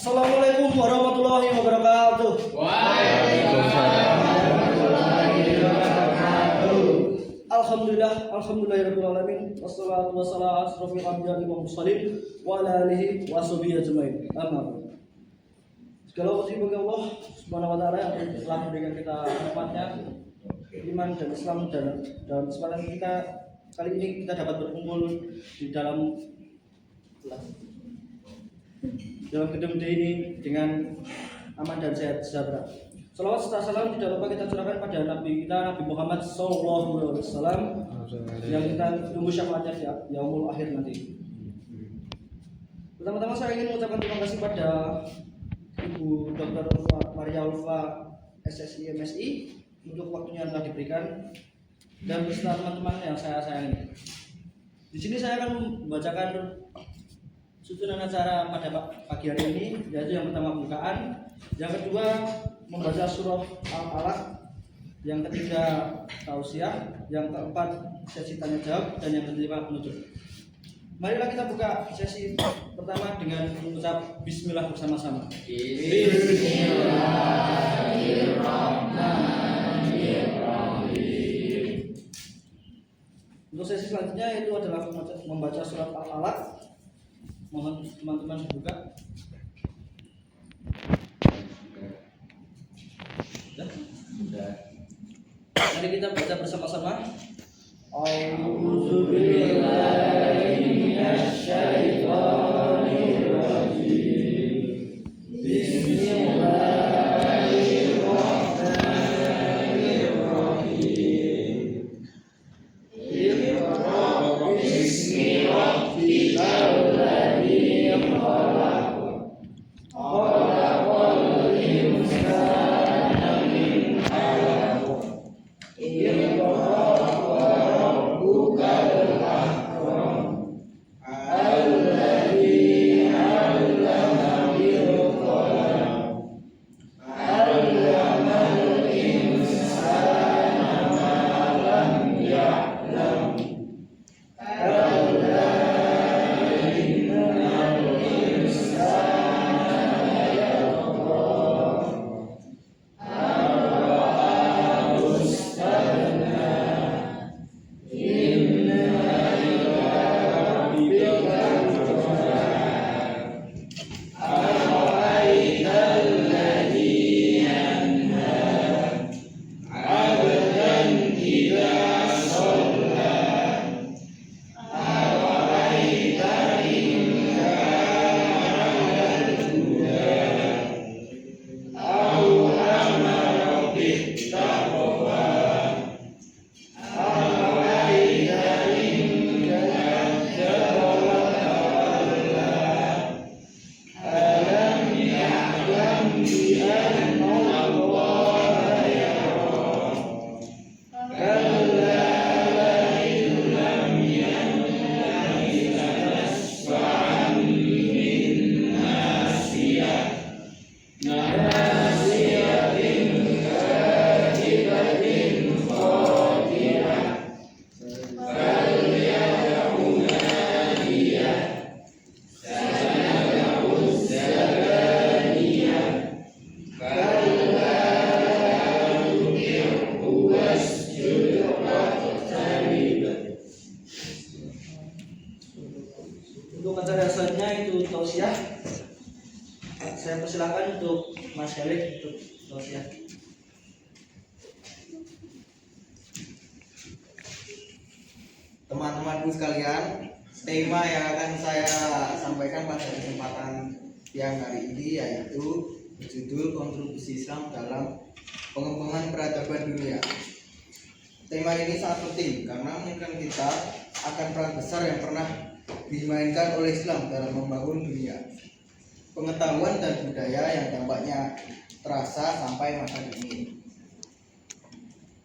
Assalamualaikum warahmatullahi wabarakatuh. Waalaikumsalam warahmatullahi wabarakatuh. Alhamdulillahirabbil alamin. Wassalatu wassalamu ala asrofil anbiya'i wal mursalin wa ala alihi washabihi ajmain. Amma. Segala puji bagi Allah Subhanahu wa taala yang telah memberikan kita nikmatnya iman dan Islam, dan dalam kesempatan kita kali ini kita dapat berkumpul di dalam gedung ini dengan aman dan sehat sejahtera. Salawat serta salam tidak lupa kita curahkan pada Nabi kita, Nabi Muhammad SAW, yang kita tunggu syafaatnya di yaumul akhir nanti. Pertama-tama saya ingin mengucapkan terima kasih pada Ibu Dr. Maria Ulfa SSI MSI untuk waktunya yang telah diberikan dan beserta teman-teman yang saya sayangi. Di sini saya akan membacakan susunan acara pada pagi hari ini, yaitu yang pertama pembukaan, yang kedua membaca surah Al-Alaq, yang ketiga tausiah, yang keempat sesi tanya jawab, dan yang kelima penutup. Marilah kita buka sesi pertama dengan mengucap Bismillah bersama-sama. Bismillahirrahmanirrahim. Untuk sesi selanjutnya itu adalah membaca surat Al-Alaq. Mohon teman-teman dibuka. Sudah. Mari kita baca bersama-sama. A'udzubillahi minasyaitonir rajim. Bismillahirrahmanirrahim. Iqra bismi rabbikal ladzi khalaq. Khalaqal insana min 'alaq. Iqra wa rabbukal akram. Alladzi 'allama bil qalam. 'Allamal insana ma lam ya'lam. Kalla innal insana yatgha. Ar-ra'ahu istaghna. Inna ila rabbika ruj'a. Ara'aita alladhi yanha 'abdan idza shalla. Ara'aita in kana 'alal huda aw amara bit-taqwa. Ara'aita in kadzdzaba wa tawalla. Alam ya'lam bi anna Allaha yara. Kalla la'in lam yantahi lanasfa'an bin nasiyah. Nasiyatin kadibatin khati'ah. Falyad'u nadiyah. Sanad'u zabaniyah. Kalla la tuti'hu wasjud waqtarib. Untuk acara selanjutnya itu tausiah. Saya persilakan untuk Mas Khalid untuk tausiah. Teman-temanku sekalian, tema yang akan saya sampaikan pada kesempatan siang hari ini yaitu berjudul kontribusi Islam dalam pengembangan peradaban dunia. Tema ini sangat penting karena menunjukkan kita akan peran besar yang pernah dimainkan oleh Islam dalam membangun dunia, pengetahuan dan budaya yang dampaknya terasa sampai masa kini.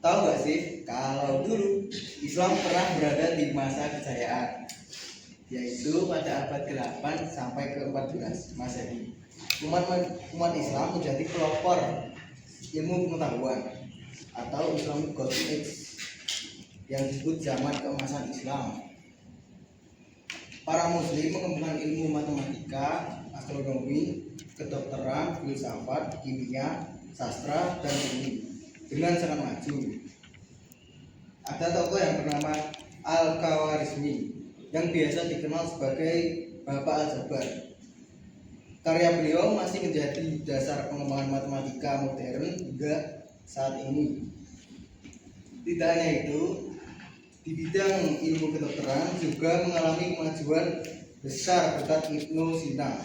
Tahu nggak sih kalau dulu Islam pernah berada di masa kejayaan, yaitu pada abad ke-8 sampai ke-14 Masehi. Umat Islam menjadi pelopor ilmu pengetahuan atau Islamic Golden Age yang disebut zaman keemasan Islam. Para muslim mengembangkan ilmu matematika, astronomi, kedokteran, kedokteran, filsafat, kimia, sastra, dan seni dengan sangat maju. Ada tokoh yang bernama Al-Khawarizmi yang biasa dikenal sebagai Bapak Aljabar. Karya beliau masih menjadi dasar pengembangan matematika modern hingga saat ini. Tidak hanya itu, di bidang ilmu kedokteran juga mengalami kemajuan besar berkat Ibnu Sina.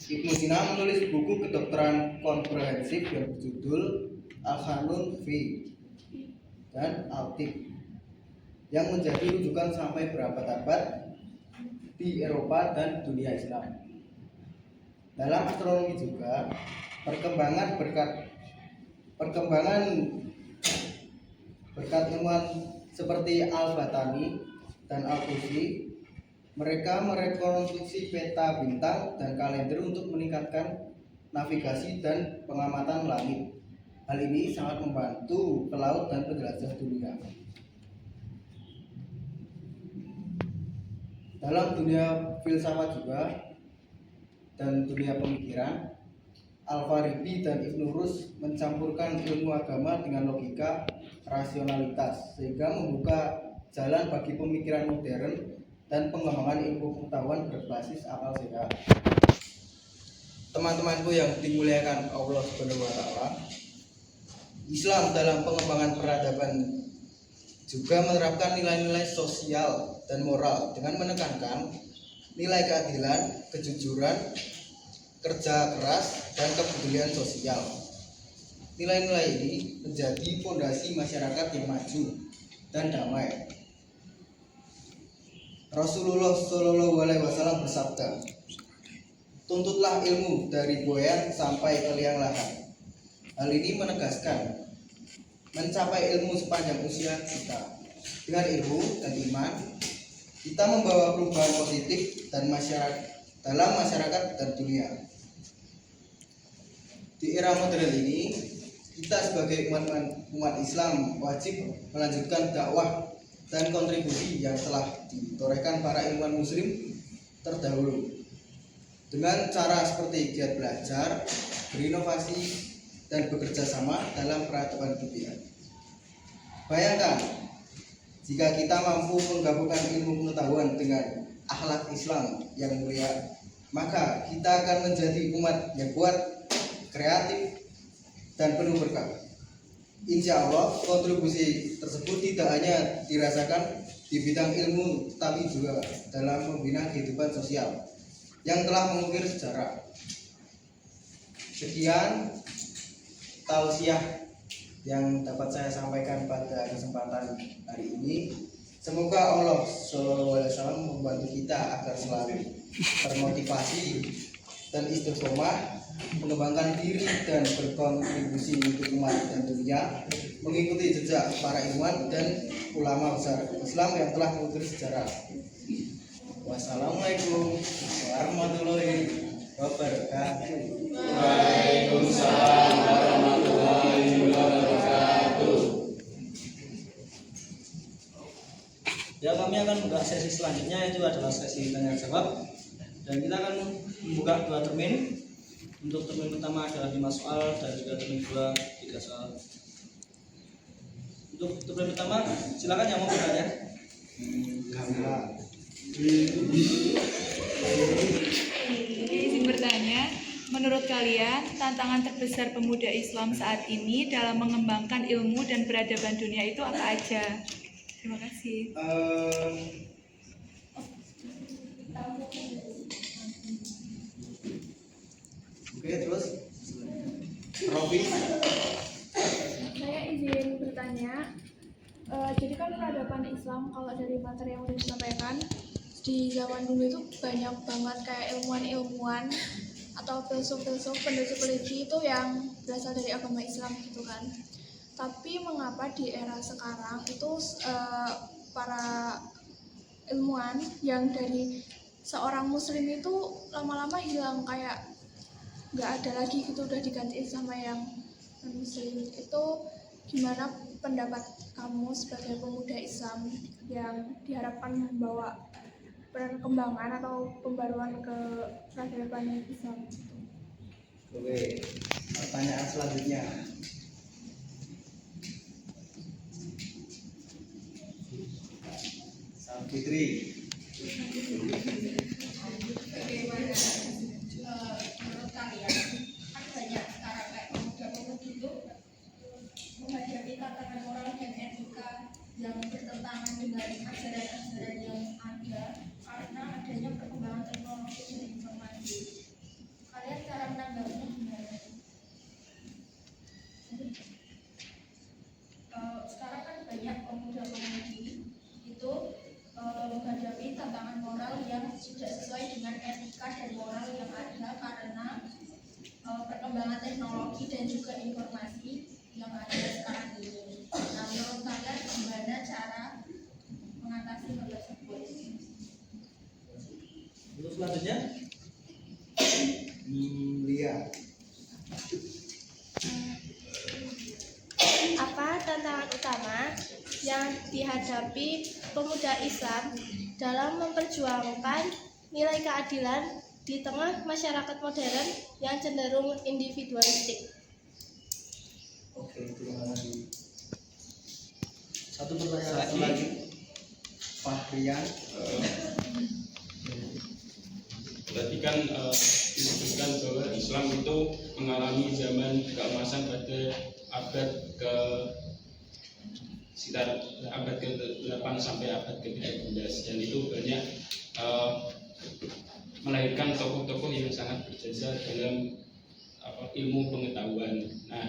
Ibnu Sina menulis buku kedokteran komprehensif yang berjudul Al-Qanun fi dan Al-Tib yang menjadi rujukan sampai berabad-abad di Eropa dan dunia Islam. Dalam astronomi juga, perkembangan berkat ilmuwan seperti Al-Batani dan Al-Tusi, mereka merekonstruksi peta bintang dan kalender untuk meningkatkan navigasi dan pengamatan langit. Hal ini sangat membantu pelaut dan penjelajah dunia. Dalam dunia filsafat juga dan dunia pemikiran, Al-Farabi dan Ibnu Rus mencampurkan ilmu agama dengan logika rasionalitas sehingga membuka jalan bagi pemikiran modern dan pengembangan ilmu pengetahuan berbasis akal sehat. Teman-temanku yang dimuliakan Allah Subhanahu wa taala, Islam dalam pengembangan peradaban juga menerapkan nilai-nilai sosial dan moral dengan menekankan nilai keadilan, kejujuran, kerja keras, dan kepedulian sosial. Nilai-nilai ini menjadi fondasi masyarakat yang maju dan damai. Rasulullah Shallallahu Alaihi Wasallam bersabda, "Tuntutlah ilmu dari buayan sampai ke liang lahat." Hal ini menegaskan mencapai ilmu sepanjang usia kita. Dengan ilmu dan iman, kita membawa perubahan positif dan dalam masyarakat dan dunia. Di era modern ini, kita sebagai umat Islam wajib melanjutkan dakwah dan kontribusi yang telah ditorehkan para ilmuwan muslim terdahulu dengan cara seperti giat belajar, berinovasi, dan bekerja sama dalam peradaban dunia. Bayangkan jika kita mampu menggabungkan ilmu pengetahuan dengan akhlak Islam yang mulia, maka kita akan menjadi umat yang kuat, kreatif, dan penuh berkah. Insya Allah, kontribusi tersebut tidak hanya dirasakan di bidang ilmu, tapi juga dalam membina kehidupan sosial yang telah mengukir sejarah. Sekian tausiah yang dapat saya sampaikan pada kesempatan hari ini. Semoga Allah Subhanahu wa taala membantu kita agar selalu termotivasi dan istiqomah, mengembangkan diri dan berkontribusi untuk umat dan dunia, mengikuti jejak para ilmuwan dan ulama besar Islam yang telah mengukir sejarah. Wassalamualaikum warahmatullahi wabarakatuh. Waalaikumsalam warahmatullahi wabarakatuh. Ya, kami akan membuka sesi selanjutnya, yaitu adalah sesi tanya jawab, dan kita akan membuka 2 termin. Untuk termin pertama adalah 5 soal dan juga termin kedua 3 soal. Untuk termin pertama, silakan yang mau bertanya. Izin bertanya, menurut kalian tantangan terbesar pemuda Islam saat ini dalam mengembangkan ilmu dan peradaban dunia itu apa aja? Terima kasih. Oke, terus Robi. Saya izin bertanya, jadi kan peradaban Islam kalau dari materi yang sudah disampaikan di zaman dulu itu banyak banget kayak ilmuwan-ilmuwan atau filsuf-filsuf, peneliti-peneliti itu yang berasal dari agama Islam gitu kan. Tapi mengapa di era sekarang itu para ilmuwan yang dari seorang muslim itu lama-lama hilang, kayak nggak ada lagi gitu, udah diganti sama yang non muslim. Itu gimana pendapat kamu sebagai pemuda Islam yang diharapkan membawa perkembangan atau pembaruan ke peradaban Islam? Oke, pertanyaan selanjutnya. Fitri. Menurut kalian kan banyak sekarang kayak pemuda-pemudi itu menghadapi tatanan moral dan etika yang bertentangan dengan ajaran-ajaran yang ada karena adanya perkembangan teknologi dan informasi. Kalian cara menanggapinya gimana? Sekarang kan banyak pemuda-pemudi itu menghadapi tantangan moral yang tidak sesuai dengan etika dan moral yang ada karena perkembangan teknologi dan juga informasi yang ada sekarang ini. Nah, menurut kalian gimana cara mengatasi hal tersebut? Untuk selanjutnya, Lia. Apa tantangan utama yang dihadapi pemuda Islam dalam memperjuangkan nilai keadilan di tengah masyarakat modern yang cenderung individualistik? Oke, terima kasih. satu pertanyaan Satu lagi. lagi. Fahrian. Berarti kan disebutkan bahwa Islam itu mengalami zaman keemasan pada abad ke sekitar abad ke-8 sampai abad ke-13, dan itu banyak melahirkan tokoh-tokoh yang sangat berjasa dalam ilmu pengetahuan. Nah,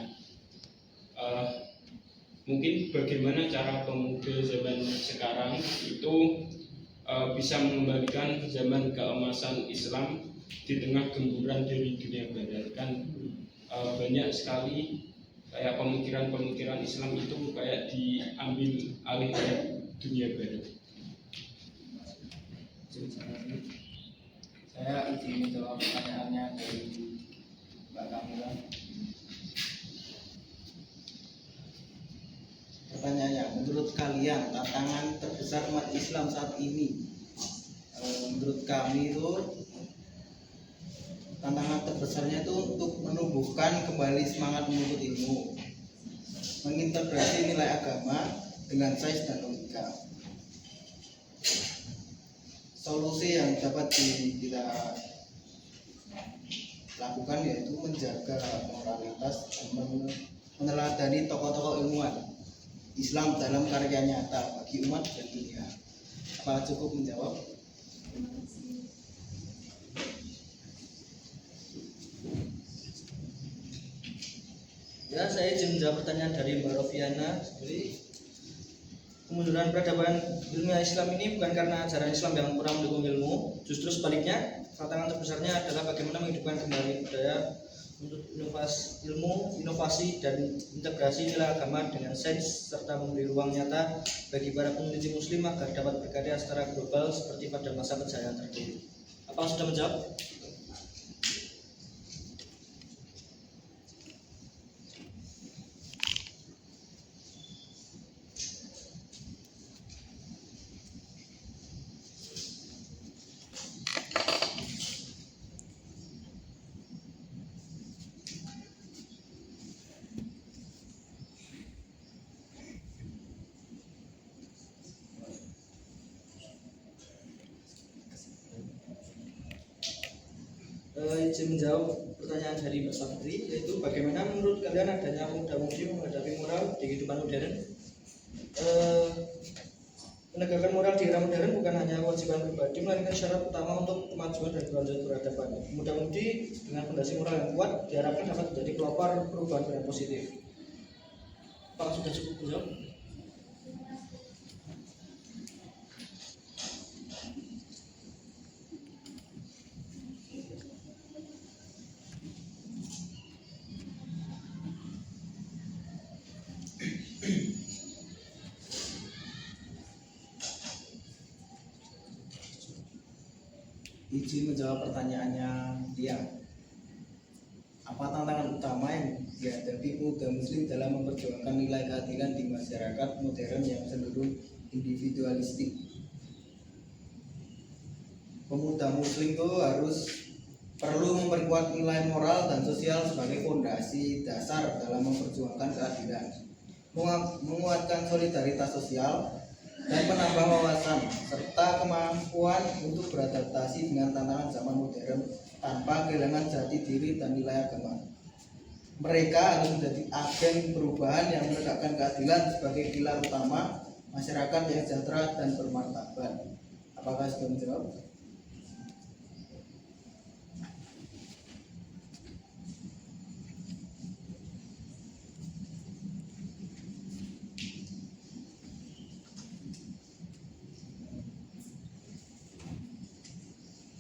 mungkin bagaimana cara pemuda zaman sekarang itu bisa mengembalikan zaman keemasan Islam di tengah gemburan dari dunia barat. Kan banyak sekali kayak pemikiran-pemikiran Islam itu kayak diambil alih oleh dunia barat. Saya izin menjawab pertanyaannya dari Mbak Kamila. Pertanyaannya, menurut kalian tantangan terbesar umat Islam saat ini? Menurut kami itu tantangan terbesarnya itu untuk menumbuhkan kembali semangat menuntut ilmu, mengintegrasi nilai agama dengan sains dan logika. Solusi yang dapat kita lakukan yaitu menjaga moralitas dan meneladani tokoh-tokoh ilmuwan Islam dalam karya nyata bagi umat dan dunia. Apakah cukup menjawab? Ya, saya izin menjawab pertanyaan dari Mbak Rofiana. Jadi, kemunduran peradaban ilmiah Islam ini bukan karena ajaran Islam yang kurang mendukung ilmu, justru sebaliknya. Tantangan terbesarnya adalah bagaimana menghidupkan kembali budaya untuk inovasi dan integrasi nilai agama dengan sains, serta memberi ruang nyata bagi para peneliti muslim agar dapat berkarya secara global seperti pada masa kejayaan terdahulu. Apakah sudah menjawab? Izin menjawab pertanyaan dari Mbak Safri, yaitu bagaimana menurut kalian adanya pemuda-pemudi menghadapi moral di kehidupan modern? Menegakkan moral di era modern bukan hanya kewajiban pribadi, melainkan syarat utama untuk kemajuan dan kelanjutan peradaban. Pemuda-pemudi dengan fondasi moral yang kuat diharapkan dapat menjadi pelopor perubahan yang positif. Apakah sudah cukup menjawab? Izin menjawab pertanyaannya dia. Apa tantangan utama yang dihadapi pemuda muslim dalam memperjuangkan nilai keadilan di masyarakat modern yang cenderung individualistik? Pemuda muslim itu harus perlu memperkuat nilai moral dan sosial sebagai fondasi dasar dalam memperjuangkan keadilan, menguatkan solidaritas sosial, dan menambah wawasan serta kemampuan untuk beradaptasi dengan tantangan zaman modern tanpa kehilangan jati diri dan nilai agama. Mereka harus menjadi agen perubahan yang menegakkan keadilan sebagai pilar utama masyarakat yang sejahtera dan bermartabat. Apakah sudah menjawab?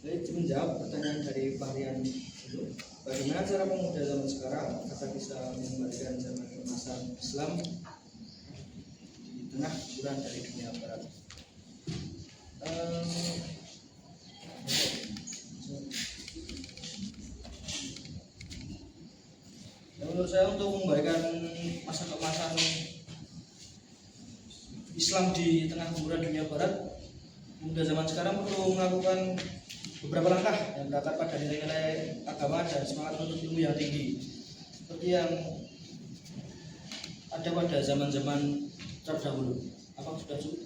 Jadi menjawab pertanyaan dari Pak Rian itu, bagaimana cara pemuda zaman sekarang agar bisa mengembalikan zaman keemasan Islam di tengah guguran dari dunia barat? Menurut saya untuk mengembalikan masa keemasan Islam di tengah guguran dunia barat, pemuda zaman sekarang perlu melakukan beberapa langkah yang berdasar pada nilai-nilai agama dan semangat menuntut ilmu yang tinggi, seperti yang ada pada zaman-zaman terdahulu. Apa sudah cukup?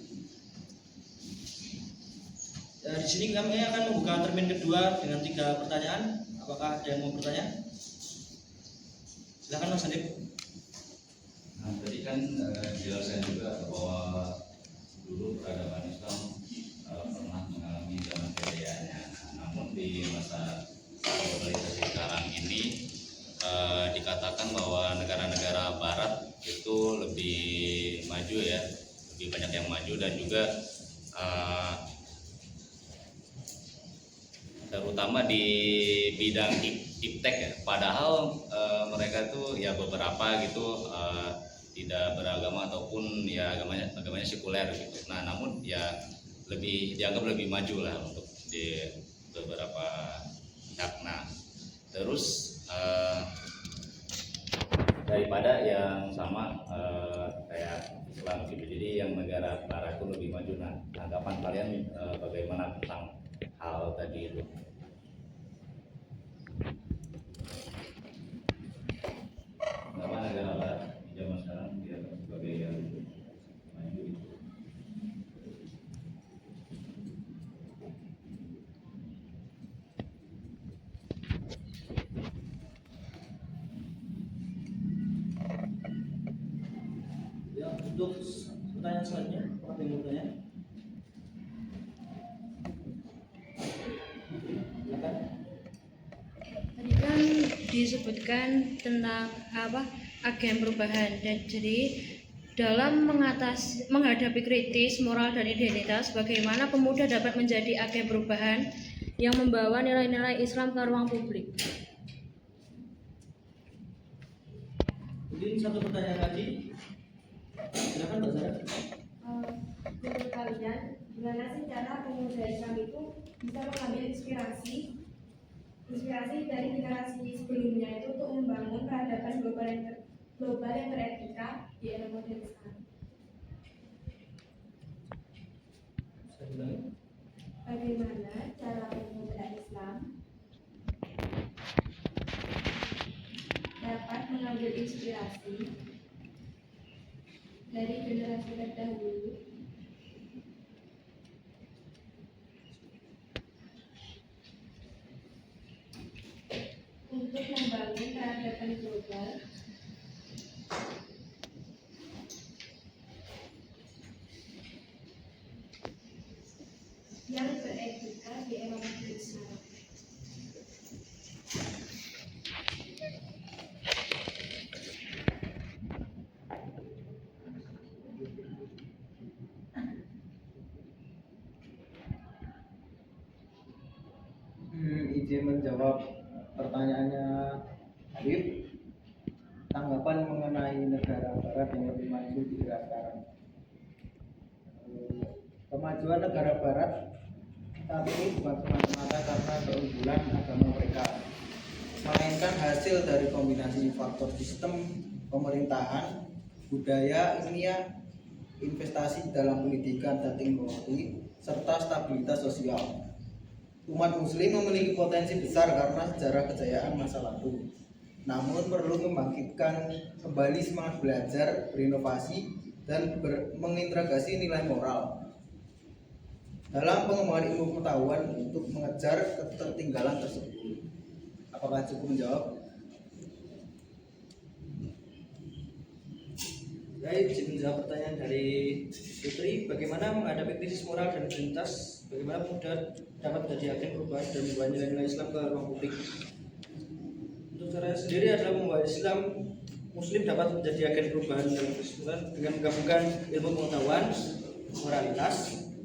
Ya, di sini kami akan membuka termin kedua dengan 3 pertanyaan. Apakah ada yang mau bertanya? Silakan Mas Hanif. Nah, tadi kan dijelaskan juga bahwa dulu peradaban Islam pernah mengalami zaman kejayaannya. Namun di masa globalisasi sekarang ini dikatakan bahwa negara-negara Barat itu lebih maju ya, lebih banyak yang maju dan juga terutama di bidang iptek ya. Padahal mereka tuh ya beberapa gitu tidak beragama ataupun ya agamanya sekuler gitu. Nah, namun ya dianggap lebih maju lah untuk di beberapa pihak. Nah, terus daripada yang sama kayak Islam gitu. Jadi yang negara barat itu lebih maju. Nah, tanggapan kalian bagaimana tentang hal tadi itu? Kenapa negara barat di zaman sekarang dianggap sebagai yang maju itu? Ya, untuk pertanyaan selanjutnya, apa yang mau bertanya? Silakan. Tadi kan disebutkan tentang agen perubahan, dan jadi dalam menghadapi kritis moral dan identitas, bagaimana pemuda dapat menjadi agen perubahan yang membawa nilai-nilai Islam ke ruang publik? Mungkin satu pertanyaan lagi. Silakan Mbak Zara. Menurut kalian, gimana sih cara pemuda Islam itu bisa mengambil inspirasi dari generasi sebelumnya itu untuk membangun peradaban global yang beretika di era modern sekarang? Saya ulangi. Bagaimana cara pemuda Islam dapat mengambil inspirasi dari generasi terdahulu untuk membangun peradaban global yang beretika di era modern sekarang? Izin menjawab pertanyaannya Habib. Tanggapan mengenai negara barat yang lebih maju di era sekarang. Kemajuan negara barat saat ini bukan semata-mata karena keunggulan agama mereka, melainkan hasil dari kombinasi faktor sistem pemerintahan, budaya, ilmiah, investasi dalam pendidikan dan teknologi, serta stabilitas sosial. Umat muslim memiliki potensi besar karena sejarah kejayaan masa lalu. Namun perlu membangkitkan kembali semangat belajar, berinovasi, dan mengintegrasi nilai moral dalam pengembangan ilmu pengetahuan untuk mengejar ketertinggalan tersebut. Apakah cukup menjawab? Baik, izin menjawab pertanyaan dari Putri. Bagaimana menghadapi krisis moral dan identitas? Bagaimana pemuda dapat menjadi agen perubahan dan membawa nilai-nilai Islam ke ruang publik? Untuk saya sendiri adalah membawa Islam Muslim dapat menjadi agen perubahan dalam krisis moral dengan menggabungkan ilmu pengetahuan, moralitas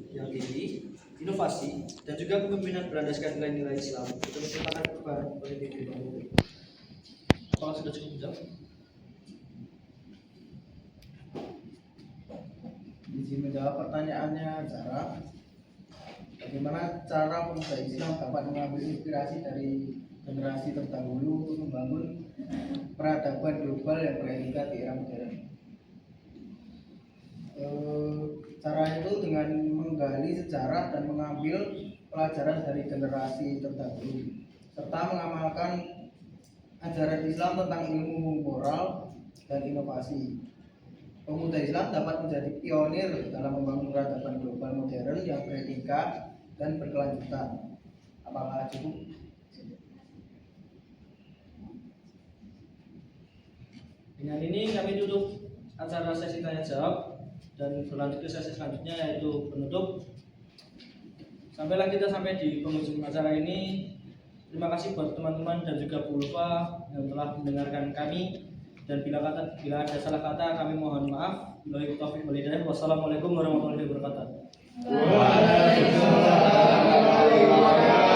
yang tinggi, inovasi, dan juga kepemimpinan berlandaskan nilai-nilai Islam untuk menciptakan perubahan politik di ruang publik. Apakah sudah cukup menjawab? Izin menjawab pertanyaannya Zara. Bagaimana cara pemuda Islam dapat mengambil inspirasi dari generasi terdahulu untuk membangun peradaban global yang beretika di era modern? Cara itu dengan menggali sejarah dan mengambil pelajaran dari generasi terdahulu serta mengamalkan ajaran Islam tentang ilmu moral dan inovasi. Pemuda Islam dapat menjadi pionir dalam membangun peradaban global modern yang beretika dan berkelanjutan. Apakah cukup? Dengan ini kami tutup acara sesi tanya jawab dan berlanjut ke sesi selanjutnya yaitu penutup. Sampailah kita sampai di penghujung acara ini. Terima kasih buat teman-teman dan juga Bu Ulfa yang telah mendengarkan kami. Dan bila ada salah kata kami mohon maaf. Wassalamualaikum warahmatullahi wabarakatuh. Waalaikumsalam warahmatullahi wabarakatuh.